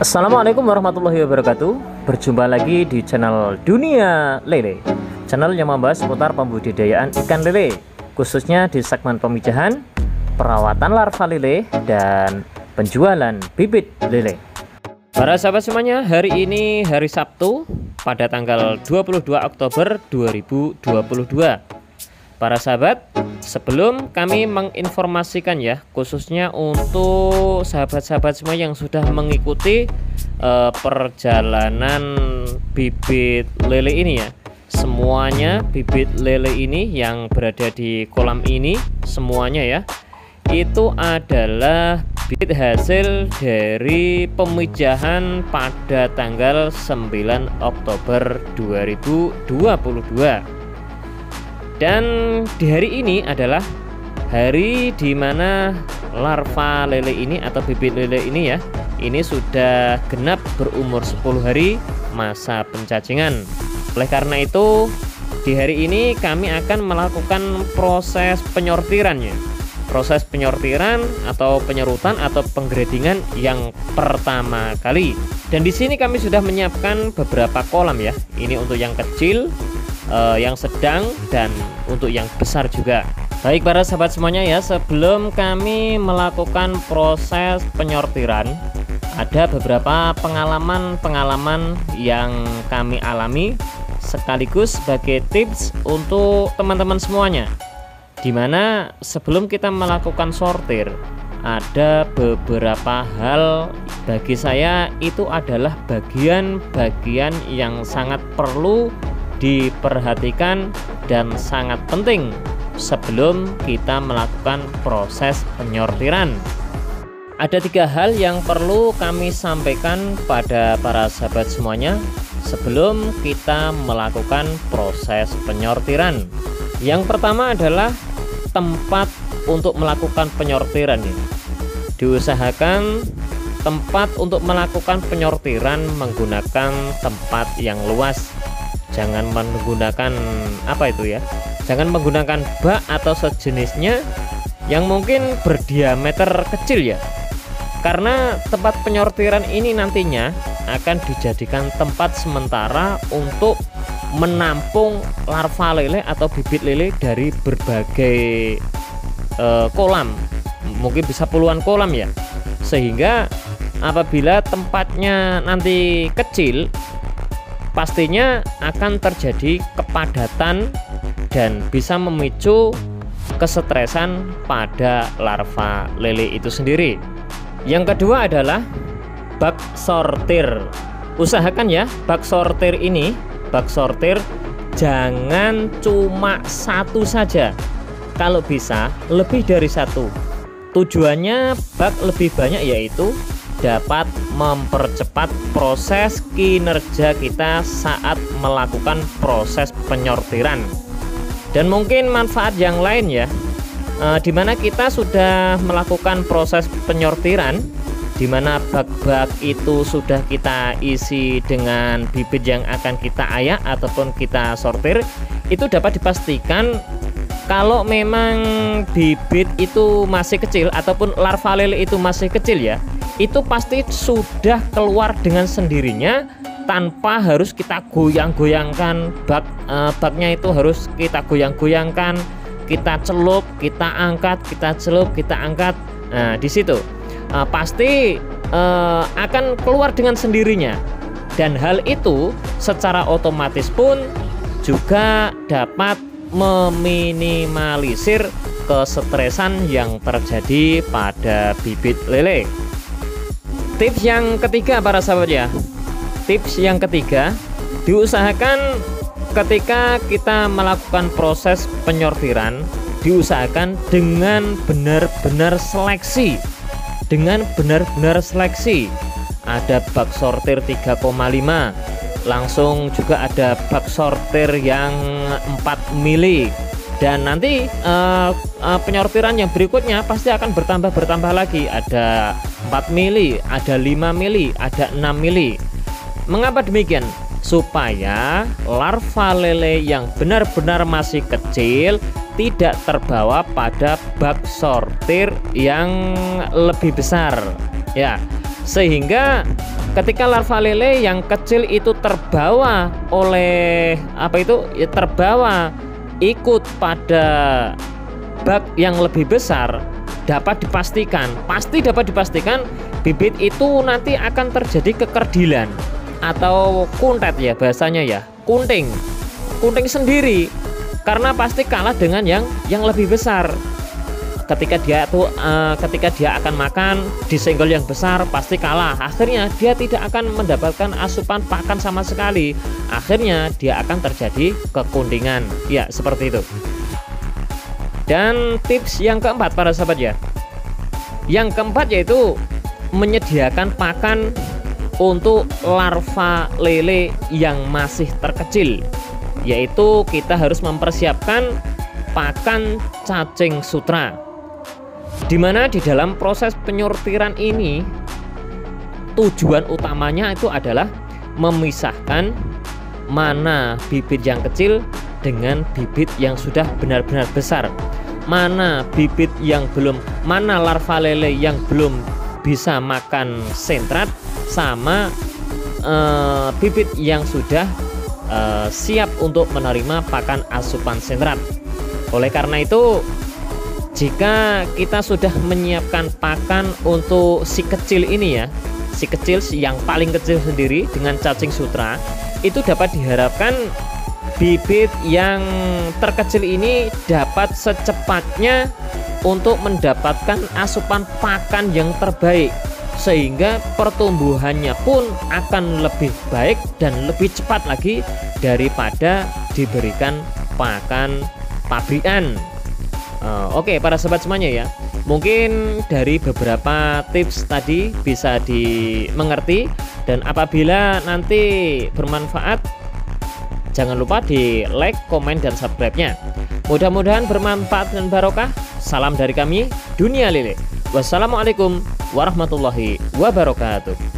Assalamualaikum warahmatullahi wabarakatuh. Berjumpa lagi di channel Dunia Lele, channel yang membahas seputar pembudidayaan ikan lele, khususnya di segmen pemijahan, perawatan larva lele, dan penjualan bibit lele. Para sahabat semuanya, hari ini hari Sabtu pada tanggal 22 Oktober 2022. Para sahabat, sebelum kami menginformasikan ya, khususnya untuk sahabat-sahabat semua yang sudah mengikuti perjalanan bibit lele ini ya, semuanya bibit lele ini yang berada di kolam ini semuanya ya, itu adalah bibit hasil dari pemijahan pada tanggal 9 Oktober 2022. Dan di hari ini adalah hari dimana larva lele ini atau bibit lele ini ya, ini sudah genap berumur 10 hari masa pencacingan. Oleh karena itu di hari ini kami akan melakukan proses penyortirannya, proses penyortiran atau penyerutan atau penggradingan yang pertama kali. Dan di sini kami sudah menyiapkan beberapa kolam ya, ini untuk yang kecil, yang sedang, dan untuk yang besar juga. Baik para sahabat semuanya ya, sebelum kami melakukan proses penyortiran, ada beberapa pengalaman yang kami alami sekaligus sebagai tips untuk teman-teman semuanya, dimana sebelum kita melakukan sortir ada beberapa hal bagi saya itu adalah bagian-bagian yang sangat perlu diperhatikan dan sangat penting sebelum kita melakukan proses penyortiran. Ada 3 hal yang perlu kami sampaikan pada para sahabat semuanya sebelum kita melakukan proses penyortiran. Yang pertama adalah tempat untuk melakukan penyortiran ini. Diusahakan tempat untuk melakukan penyortiran menggunakan tempat yang luas. Jangan menggunakan jangan menggunakan bak atau sejenisnya yang mungkin berdiameter kecil ya, karena tempat penyortiran ini nantinya akan dijadikan tempat sementara untuk menampung larva lele atau bibit lele dari berbagai kolam, mungkin bisa puluhan kolam ya, sehingga apabila tempatnya nanti kecil pastinya akan terjadi kepadatan dan bisa memicu kesetresan pada larva lele itu sendiri. Yang kedua adalah bak sortir. Usahakan ya, bak sortir ini, bak sortir jangan cuma satu saja, kalau bisa lebih dari satu. Tujuannya bak lebih banyak yaitu dapat mempercepat proses kinerja kita saat melakukan proses penyortiran. Dan mungkin manfaat yang lain ya, dimana kita sudah melakukan proses penyortiran, dimana bak-bak itu sudah kita isi dengan bibit yang akan kita ayak ataupun kita sortir, itu dapat dipastikan kalau memang bibit itu masih kecil ataupun larva lele itu masih kecil ya, itu pasti sudah keluar dengan sendirinya tanpa harus kita goyang-goyangkan. Baknya itu harus kita goyang-goyangkan, kita celup, kita angkat, kita celup, kita angkat. Nah di situ pasti akan keluar dengan sendirinya, dan hal itu secara otomatis pun juga dapat meminimalisir kesetresan yang terjadi pada bibit lele. Tips yang ketiga para sahabat ya, tips yang ketiga, diusahakan ketika kita melakukan proses penyortiran, diusahakan dengan benar-benar seleksi, ada bak sortir 3,5, langsung juga ada bak sortir yang 4 mili, dan nanti penyortiran yang berikutnya pasti akan bertambah lagi, ada 4 mili, ada 5 mili, ada 6 mili. Mengapa demikian? Supaya larva lele yang benar-benar masih kecil tidak terbawa pada bak sortir yang lebih besar ya. Sehingga ketika larva lele yang kecil itu terbawa oleh terbawa ikut pada bak yang lebih besar, pasti dapat dipastikan bibit itu nanti akan terjadi kekerdilan atau kuntet ya bahasanya ya, kunting sendiri, karena pasti kalah dengan yang lebih besar. Ketika dia akan makan disenggol yang besar pasti kalah, akhirnya dia tidak akan mendapatkan asupan pakan sama sekali, akhirnya dia akan terjadi kekundingan ya, seperti itu. Dan tips yang keempat para sahabat ya, yang keempat yaitu menyediakan pakan untuk larva lele yang masih terkecil, yaitu kita harus mempersiapkan pakan cacing sutra, dimana di dalam proses penyortiran ini tujuan utamanya itu adalah memisahkan mana bibit yang kecil dengan bibit yang sudah benar-benar besar, mana larva lele yang belum bisa makan sentrat, sama bibit yang sudah siap untuk menerima pakan asupan sentrat. Oleh karena itu, jika kita sudah menyiapkan pakan untuk si kecil ini ya, si yang paling kecil sendiri dengan cacing sutra, itu dapat diharapkan bibit yang terkecil ini dapat secepatnya untuk mendapatkan asupan pakan yang terbaik, sehingga pertumbuhannya pun akan lebih baik dan lebih cepat lagi daripada diberikan pakan pabrikan. Oke para sahabat semuanya ya, mungkin dari beberapa tips tadi bisa dimengerti, dan apabila nanti bermanfaat jangan lupa di like, komen, dan subscribe-nya. Mudah-mudahan bermanfaat dan barokah. Salam dari kami, Dunia Lele. Wassalamualaikum warahmatullahi wabarakatuh.